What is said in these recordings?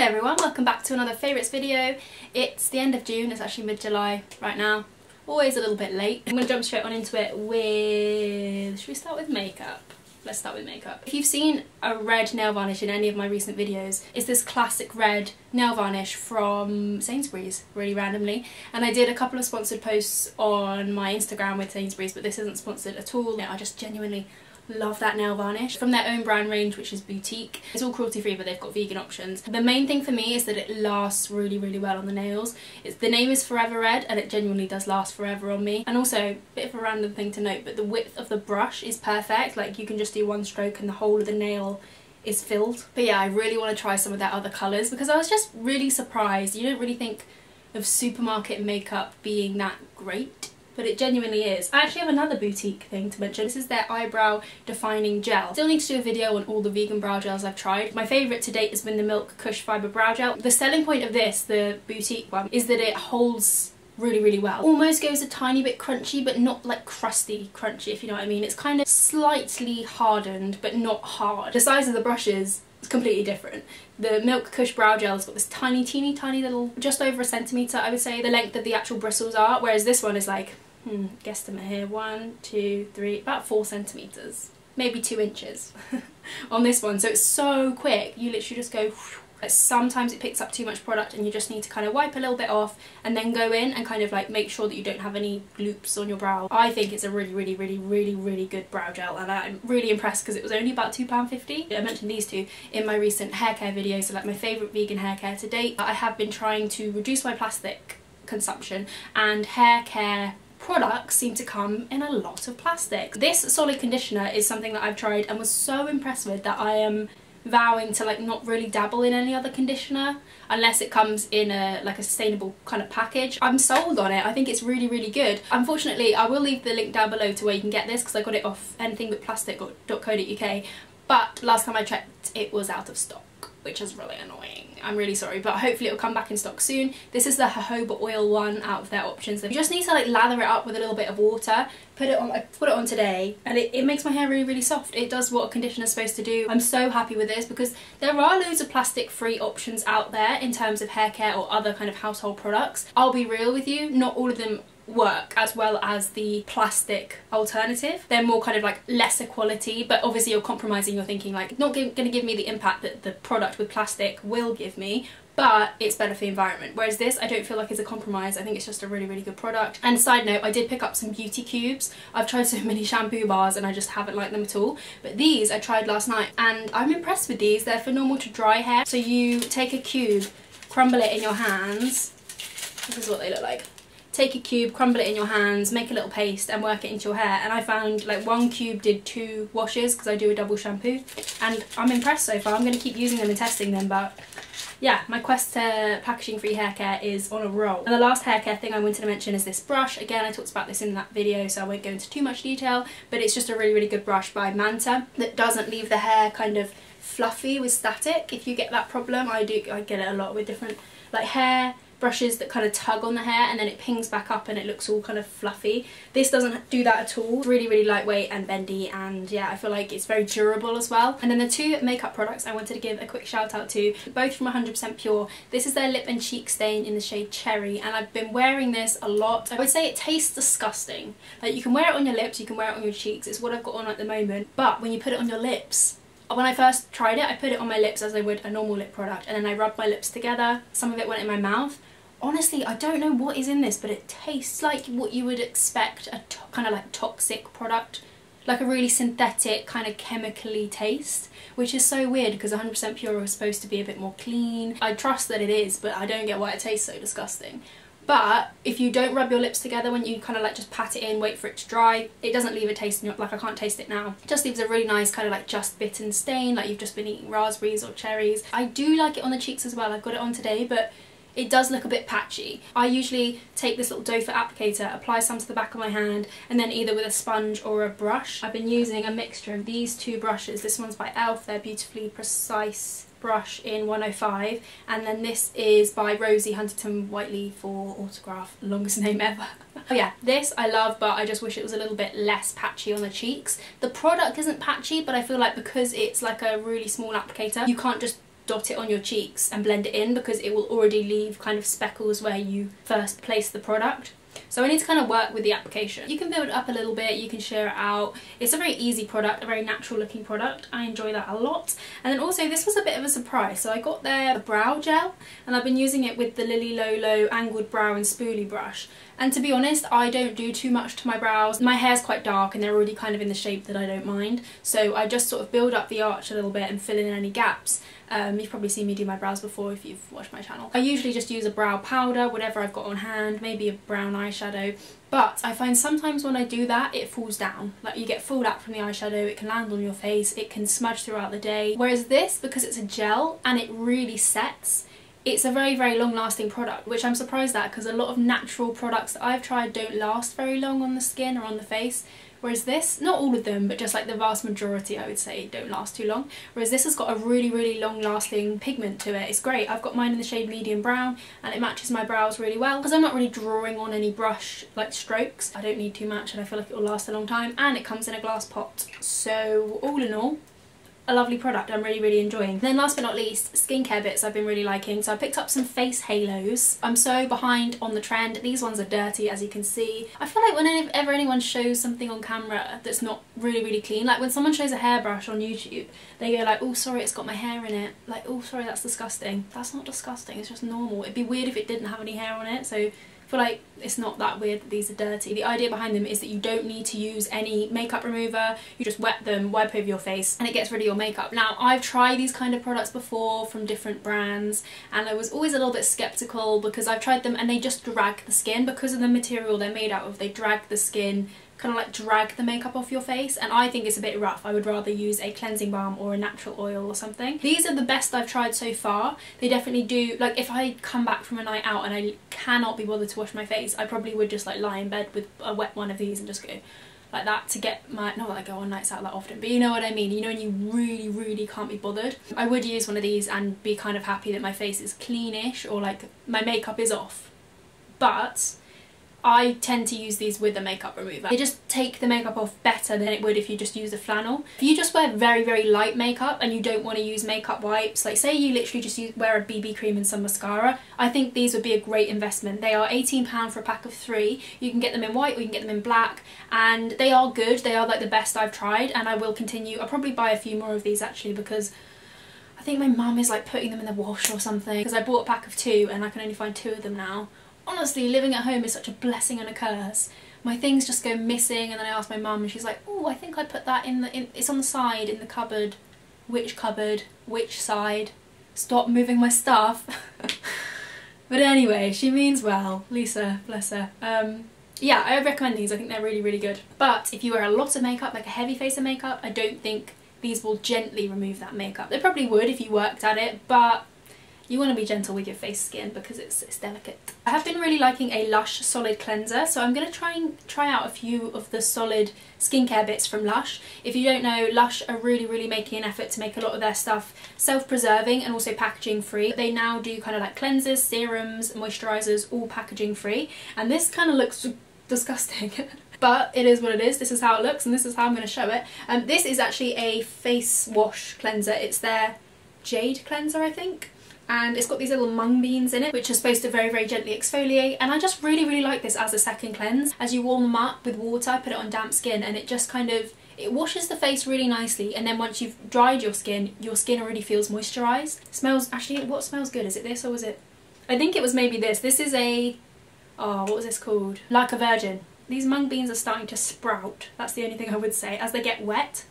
everyone, welcome back to another favourites video. It's the end of June, it's actually mid-July right now. Always a little bit late. I'm going to jump straight on into it with... should we start with makeup? Let's start with makeup. If you've seen a red nail varnish in any of my recent videos, it's this classic red nail varnish from Sainsbury's, really randomly. And I did a couple of sponsored posts on my Instagram with Sainsbury's, but this isn't sponsored at all. I just genuinely love that nail varnish from their own brand range, which is boutique. It's all cruelty free, but they've got vegan options. The main thing for me is that it lasts really well on the nails. The name is Forever Red and it genuinely does last forever on me. And also, a bit of a random thing to note, but the width of the brush is perfect. Like, you can just do one stroke and the whole of the nail is filled. But yeah, I really want to try some of their other colours because I was just really surprised. You don't really think of supermarket makeup being that great, but it genuinely is. I actually have another boutique thing to mention. This is their eyebrow defining gel. Still need to do a video on all the vegan brow gels I've tried. My favourite to date has been the Milk Kush Fibre Brow Gel. The selling point of this, the boutique one, is that it holds really well. Almost goes a tiny bit crunchy, but not like crusty crunchy, if you know what I mean. It's kind of slightly hardened, but not hard. The size of the brushes is completely different. The Milk Kush Brow Gel has got this teeny tiny little, just over a centimetre I would say, the length of the actual bristles are, whereas this one is like, guesstimate here, 1, 2, 3, about 4 centimetres, maybe 2 inches on this one. So it's so quick, you literally just go whoosh. Sometimes it picks up too much product and you just need to kind of wipe a little bit off and then go in and kind of like make sure that you don't have any gloops on your brow. I think it's a really good brow gel, and I'm really impressed because it was only about £2.50. I mentioned these two in my recent hair care videos, so like my favourite vegan hair care to date. I have been trying to reduce my plastic consumption, and hair care products seem to come in a lot of plastic. This solid conditioner is something that I've tried and was so impressed with that I am vowing to like not really dabble in any other conditioner unless it comes in a like a sustainable kind of package. I'm sold on it. I think it's really good. Unfortunately, I will leave the link down below to where you can get this because I got it off anythingbutplastic.co.uk, but last time I checked it was out of stock, which is really annoying. I'm really sorry, but hopefully it'll come back in stock soon. This is the jojoba oil one out of their options. You just need to like lather it up with a little bit of water, put it on. I put it on today and it makes my hair really soft. It does what a conditioner's supposed to do. I'm so happy with this because there are loads of plastic free options out there in terms of hair care or other kind of household products. I'll be real with you, not all of them work as well as the plastic alternative. They're more kind of like lesser quality, but obviously you're compromising. You're thinking like, not going to give me the impact that the product with plastic will give me, but it's better for the environment. Whereas this, I don't feel like it's a compromise. I think it's just a really good product. And side note, I did pick up some beauty cubes. I've tried so many shampoo bars and I just haven't liked them at all, but these I tried last night and I'm impressed with these. They're for normal to dry hair. So you take a cube, crumble it in your hands. This is what they look like. Take a cube, crumble it in your hands, make a little paste and work it into your hair. And I found like one cube did 2 washes because I do a double shampoo, and I'm impressed so far. I'm going to keep using them and testing them, but yeah, my quest to packaging free hair care is on a roll. And the last hair care thing I wanted to mention is this brush. Again, I talked about this in that video, so I won't go into too much detail, but it's just a really good brush by Manta that doesn't leave the hair kind of fluffy with static. If you get that problem, I get it a lot with different like hair brushes that kind of tug on the hair and then it pings back up and it looks all kind of fluffy. This doesn't do that at all. Really lightweight and bendy, and yeah, I feel like it's very durable as well. And then the 2 makeup products I wanted to give a quick shout out to, both from 100% Pure. This is their lip and cheek stain in the shade Cherry, and I've been wearing this a lot. I would say it tastes disgusting. Like, you can wear it on your lips, you can wear it on your cheeks. It's what I've got on at the moment, but when you put it on your lips, when I first tried it, I put it on my lips as I would a normal lip product, and then I rubbed my lips together. Some of it went in my mouth. Honestly, I don't know what is in this, but it tastes like what you would expect a kind of like toxic product, like a really synthetic kind of chemically taste, which is so weird because 100% Pure is supposed to be a bit more clean. I trust that it is, but I don't get why it tastes so disgusting. But if you don't rub your lips together, when you kind of like just pat it in, wait for it to dry, it doesn't leave a taste in your, like I can't taste it now. It just leaves a really nice kind of like just bitten stain, like you've just been eating raspberries or cherries. I do like it on the cheeks as well. I've got it on today, but it does look a bit patchy. I usually take this little doe foot applicator, apply some to the back of my hand, and then either with a sponge or a brush. I've been using a mixture of these 2 brushes. This one's by e.l.f. They're Beautifully Precise brush in 105, and then this is by Rosie Huntington Whiteley for Autograph, longest name ever. Oh yeah, this I love, but I just wish it was a little bit less patchy on the cheeks. The product isn't patchy, but I feel like because it's like a really small applicator, you can't just dot it on your cheeks and blend it in, because it will already leave kind of speckles where you first place the product. So I need to kind of work with the application. You can build it up a little bit, you can share it out. It's a very easy product, a very natural looking product. I enjoy that a lot. And then also this was a bit of a surprise. So I got their brow gel and I've been using it with the Lily Lolo Angled Brow and Spoolie brush. And to be honest, I don't do too much to my brows. My hair's quite dark and they're already kind of in the shape that I don't mind. So I just sort of build up the arch a little bit and fill in any gaps. You've probably seen me do my brows before if you've watched my channel. I usually just use a brow powder, whatever I've got on hand, maybe a brown eyeshadow. But I find sometimes when I do that, it falls down. Like, you get fallout from the eyeshadow, it can land on your face, it can smudge throughout the day. Whereas this, because it's a gel and it really sets, it's a very, very long lasting product, which I'm surprised at, because a lot of natural products that I've tried don't last very long on the skin or on the face. Whereas this, not all of them, but just like the vast majority, I would say, don't last too long. Whereas this has got a really, really long lasting pigment to it. It's great. I've got mine in the shade medium brown and it matches my brows really well, because I'm not really drawing on any brush like strokes. I don't need too much and I feel like it will last a long time, and it comes in a glass pot. So all in all, a lovely product I'm really, really enjoying. Then last but not least, skincare bits I've been really liking. So I picked up some face halos. I'm so behind on the trend. These ones are dirty, as you can see. I feel like whenever anyone shows something on camera that's not really, really clean, like when someone shows a hairbrush on YouTube, they go like, oh sorry, it's got my hair in it. Like, oh sorry, that's disgusting. That's not disgusting, it's just normal. It'd be weird if it didn't have any hair on it. So I feel like it's not that weird that these are dirty. The idea behind them is that you don't need to use any makeup remover. You just wet them, wipe over your face, and it gets rid of your makeup. Now, I've tried these kind of products before from different brands, and I was always a little bit skeptical because I've tried them and they just drag the skin. Because of the material they're made out of, they drag the skin, kind of like drag the makeup off your face, and I think it's a bit rough. I would rather use a cleansing balm or a natural oil or something. These are the best I've tried so far. They definitely do, like if I come back from a night out and I cannot be bothered to wash my face, I probably would just like lie in bed with a wet one of these and just go like that to get my, not that I go on nights out that often, but you know what I mean, you know when you really, really can't be bothered. I would use one of these and be kind of happy that my face is cleanish or like my makeup is off. But I tend to use these with a makeup remover. They just take the makeup off better than it would if you just use a flannel. If you just wear very, very light makeup and you don't want to use makeup wipes, like say you literally just wear a BB cream and some mascara, I think these would be a great investment. They are £18 for a pack of 3. You can get them in white or you can get them in black, and they are good. They are like the best I've tried, and I will continue. I'll probably buy a few more of these actually, because I think my mum is like putting them in the wash or something, because I bought a pack of 2 and I can only find 2 of them now. Honestly, living at home is such a blessing and a curse. My things just go missing, and then I ask my mum and she's like, oh, I think I put that it's on the side in the cupboard. Which cupboard? Which side? Stop moving my stuff. But anyway, she means well. Lisa, bless her. Yeah, I recommend these. I think they're really, really good. But if you wear a lot of makeup, like a heavy face of makeup, I don't think these will gently remove that makeup. They probably would if you worked at it, but you want to be gentle with your face skin because it's delicate. I have been really liking a Lush solid cleanser, so I'm going to try out a few of the solid skincare bits from Lush. If you don't know, Lush are really, really making an effort to make a lot of their stuff self-preserving and also packaging free. They now do kind of like cleansers, serums, moisturisers, all packaging free, and this kind of looks disgusting. But it is what it is. This is how it looks and this is how I'm going to show it. This is actually a face wash cleanser. It's their Jade cleanser, I think. And it's got these little mung beans in it, which are supposed to very, very gently exfoliate, and I just really, really like this as a second cleanse. As you warm them up with water, put it on damp skin, and it just kind of, it washes the face really nicely, and then once you've dried your skin already feels moisturised. Smells, actually, what smells good? Is it this or was it, I think it was maybe this. This is a, oh, what was this called? Like a Virgin. These mung beans are starting to sprout. That's the only thing I would say. As they get wet,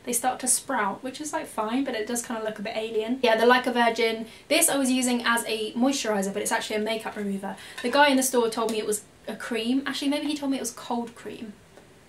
they start to sprout, which is like fine, but it does kind of look a bit alien. Yeah, the Like a Virgin. This I was using as a moisturiser, but it's actually a makeup remover. The guy in the store told me it was a cream. Actually, maybe he told me it was cold cream,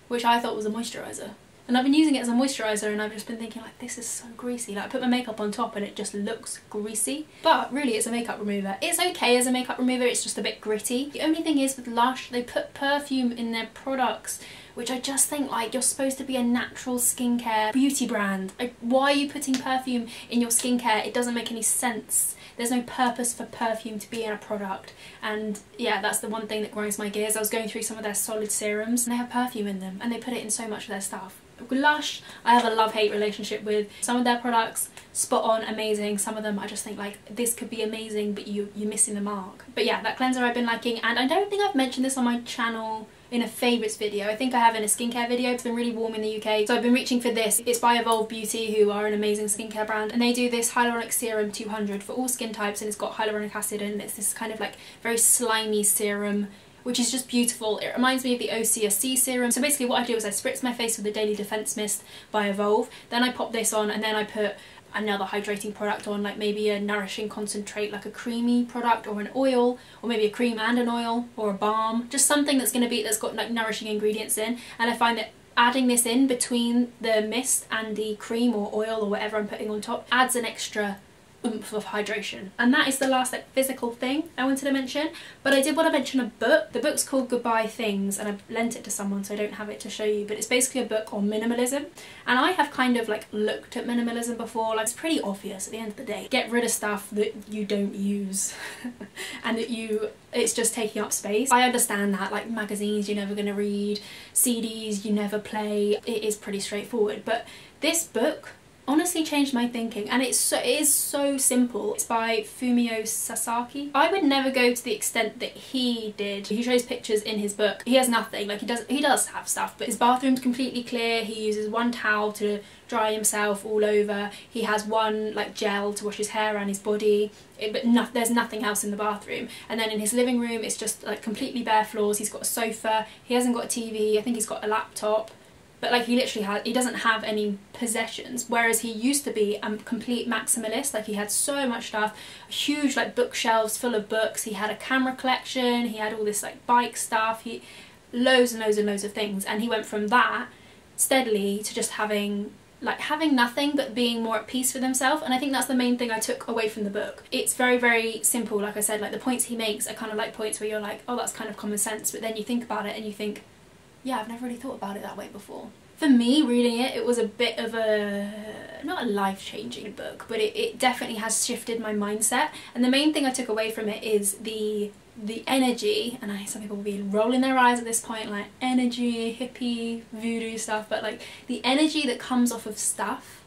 which I thought was a moisturiser. And I've been using it as a moisturiser and I've just been thinking like, this is so greasy. Like I put my makeup on top and it just looks greasy. But really it's a makeup remover. It's okay as a makeup remover, it's just a bit gritty. The only thing is with Lush, they put perfume in their products, which I just think like, you're supposed to be a natural skincare beauty brand. Like, why are you putting perfume in your skincare? It doesn't make any sense. There's no purpose for perfume to be in a product, and yeah, that's the one thing that grinds my gears. I was going through some of their solid serums and they have perfume in them and they put it in so much of their stuff. Lush, I have a love-hate relationship with. Some of their products, spot on, amazing. Some of them I just think like, this could be amazing, but you're missing the mark. But yeah, that cleanser I've been liking, and I don't think I've mentioned this on my channel in a favourites video. I think I have in a skincare video. It's been really warm in the UK, so I've been reaching for this. It's by Evolve Beauty, who are an amazing skincare brand, and they do this Hyaluronic Serum 200 for all skin types, and it's got hyaluronic acid in it. It's this kind of like very slimy serum, which is just beautiful. It reminds me of the OCSC serum. So basically what I do is I spritz my face with the Daily Defense Mist by Evolve, then I pop this on, and then I put another hydrating product on, like maybe a nourishing concentrate, like a creamy product, or an oil, or maybe a cream and an oil, or a balm, just something that's got like nourishing ingredients in. And I find that adding this in between the mist and the cream or oil or whatever I'm putting on top adds an extra oomph of hydration. And that is the last like physical thing I wanted to mention. But I did want to mention a book. The book's called Goodbye Things, and I've lent it to someone, so I don't have it to show you, but it's basically a book on minimalism. And I have kind of like looked at minimalism before. Like, it's pretty obvious at the end of the day. Get rid of stuff that you don't use and that it's just taking up space. I understand that, like magazines you're never going to read, CDs you never play. It is pretty straightforward, but this book honestly changed my thinking, and it is so simple. It's by Fumio Sasaki. I would never go to the extent that he did. He shows pictures in his book. He has nothing. Like, he does have stuff, but his bathroom's completely clear. He uses one towel to dry himself all over. He has one like gel to wash his hair and his body, but there's nothing else in the bathroom. And then in his living room, it's just like completely bare floors. He's got a sofa. He hasn't got a TV. I think he's got a laptop. But like, he doesn't have any possessions, whereas he used to be a complete maximalist. Like, he had so much stuff, huge like bookshelves full of books. He had a camera collection, he had all this like bike stuff, loads and loads and loads of things. And he went from that steadily to just having nothing, but being more at peace with himself. And I think that's the main thing I took away from the book. It's very, very simple. Like I said, like the points he makes are kind of like points where you're like, oh, that's kind of common sense, but then you think about it and you think, yeah, I've never really thought about it that way before. For me, reading it, it was a bit of not a life-changing book, but it definitely has shifted my mindset. And the main thing I took away from it is the energy, and some people will be rolling their eyes at this point, like energy, hippie, voodoo stuff, but like the energy that comes off of stuff,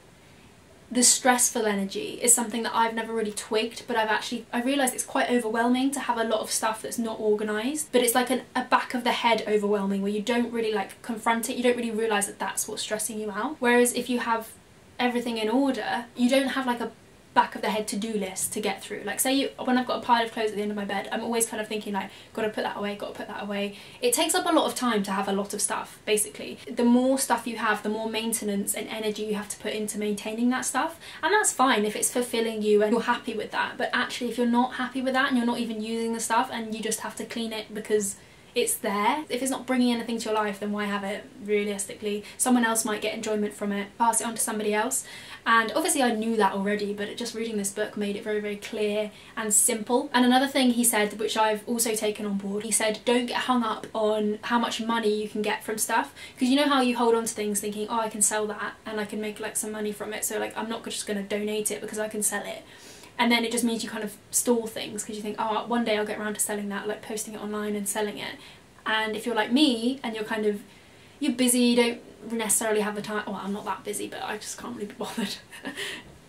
the stressful energy, is something that I've never really twigged, but I realised it's quite overwhelming to have a lot of stuff that's not organised. But it's like a back of the head overwhelming, where you don't really like confront it, you don't really realise that that's what's stressing you out. Whereas if you have everything in order, you don't have like a back of the head to-do list to get through. Like, say when I've got a pile of clothes at the end of my bed, I'm always kind of thinking like, gotta put that away, gotta put that away. It takes up a lot of time to have a lot of stuff, basically. The more stuff you have, the more maintenance and energy you have to put into maintaining that stuff. And that's fine if it's fulfilling you and you're happy with that. But actually, if you're not happy with that and you're not even using the stuff and you just have to clean it because it's there, if it's not bringing anything to your life, then why have it, realistically? Someone else might get enjoyment from it, pass it on to somebody else. And obviously I knew that already, but just reading this book made it very, very clear and simple. And another thing he said, which I've also taken on board, he said, don't get hung up on how much money you can get from stuff, because you know how you hold on to things thinking, oh, I can sell that and I can make like some money from it, so like I'm not just going to donate it because I can sell it. And then it just means you kind of store things because you think, oh, one day I'll get around to selling that, like posting it online and selling it. And if you're like me and you're busy, you don't necessarily have the time, well, I'm not that busy, but I just can't really be bothered.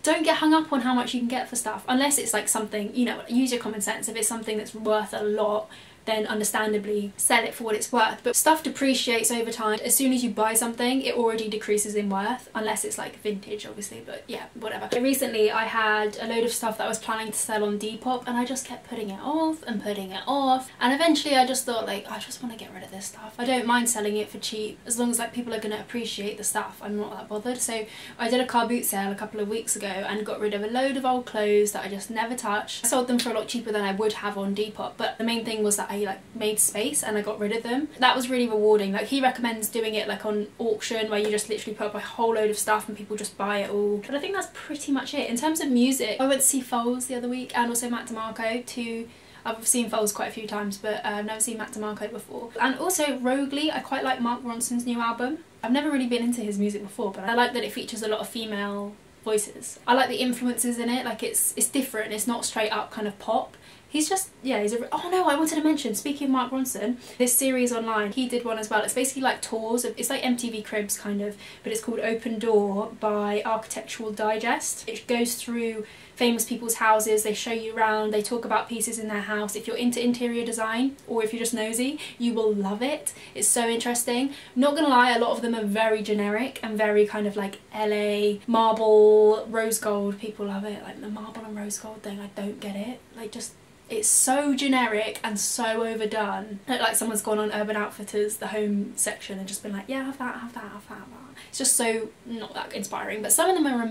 Don't get hung up on how much you can get for stuff, unless it's like something, you know, use your common sense. If it's something that's worth a lot, then understandably sell it for what it's worth. But stuff depreciates over time. As soon as you buy something, it already decreases in worth, unless it's like vintage, obviously, but yeah, whatever. Recently I had a load of stuff that I was planning to sell on Depop, and I just kept putting it off and putting it off, and eventually I just thought, like, I just want to get rid of this stuff. I don't mind selling it for cheap, as long as like people are going to appreciate the stuff. I'm not that bothered. So I did a car boot sale a couple of weeks ago and got rid of a load of old clothes that I just never touched. I sold them for a lot cheaper than I would have on Depop, but the main thing was that I like made space and I got rid of them. That was really rewarding. Like, he recommends doing it like on auction, where you just literally put up a whole load of stuff and people just buy it all. But I think that's pretty much it. In terms of music, I went to see Foles the other week, and also Matt DeMarco. I've seen Foles quite a few times, but I've never seen Matt DeMarco before. And also Roguely, I quite like Mark Ronson's new album. I've never really been into his music before, but I like that it features a lot of female voices. I like the influences in it. Like, it's different, it's not straight up kind of pop. He's just, yeah, he's a... Oh no, I wanted to mention, speaking of Mark Ronson, this series online, he did one as well. It's basically like tours, it's like MTV Cribs kind of, but it's called Open Door by Architectural Digest. It goes through famous people's houses, they show you around, they talk about pieces in their house. If you're into interior design, or if you're just nosy, you will love it. It's so interesting. Not gonna lie, a lot of them are very generic and very kind of like LA, marble, rose gold. People love it, like the marble and rose gold thing, I don't get it. Like, just, it's so generic and so overdone. Like someone's gone on Urban Outfitters, the home section, and just been like, yeah, have that, have that, have that, have that. It's just so not that inspiring, but some of them are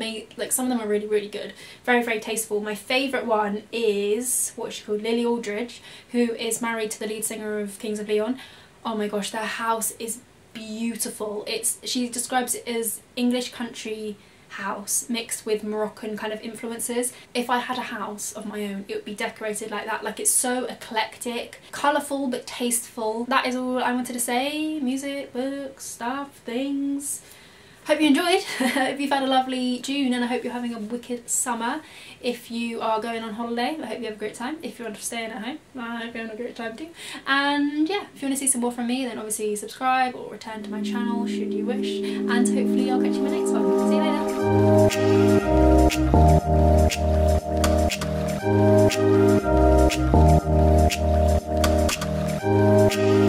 really, really good. Very, very tasteful. My favourite one is, what is she called? Lily Aldridge, who is married to the lead singer of Kings of Leon. Oh my gosh, their house is beautiful. She describes it as English country house mixed with Moroccan kind of influences. If I had a house of my own, it would be decorated like that. Like, it's so eclectic, colourful but tasteful. That is all I wanted to say. Music, books, stuff, things. Hope you enjoyed. Hope you've had a lovely June, and I hope you're having a wicked summer. If you are going on holiday, I hope you have a great time. If you're staying at home, I hope you're having a great time too. And yeah, if you want to see some more from me, then obviously subscribe or return to my channel should you wish, and hopefully I'll catch you in my next one. See you later.